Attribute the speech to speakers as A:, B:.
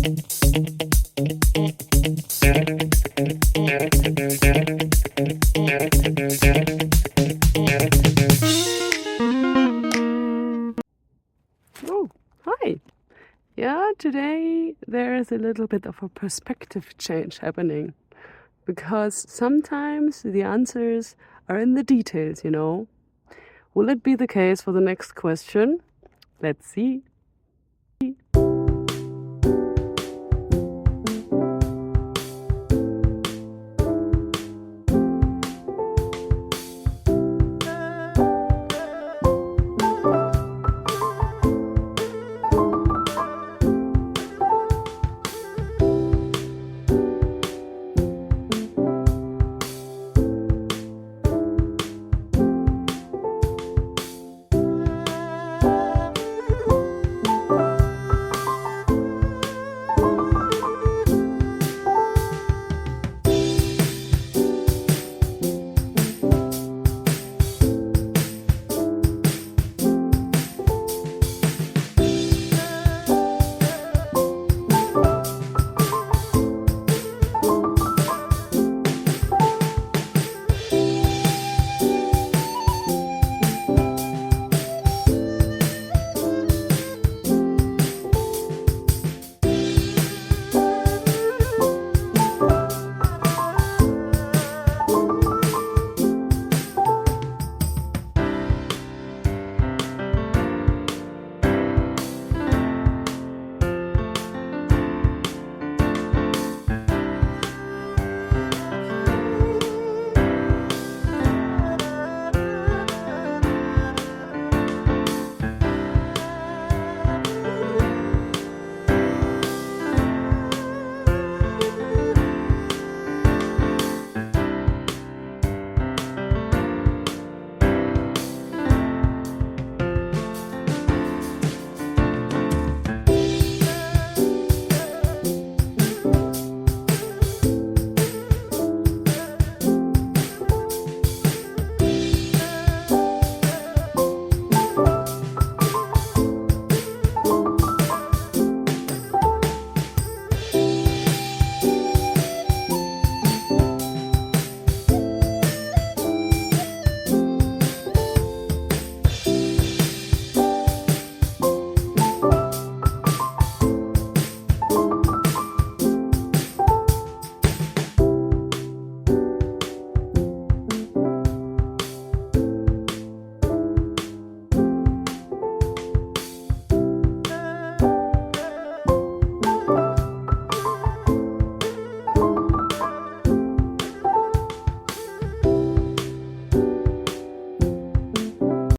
A: Oh, hi. Yeah, today there is a little bit of a perspective change happening because sometimes the answers are in the details, you know. Will it be the case for the next question? Let's see.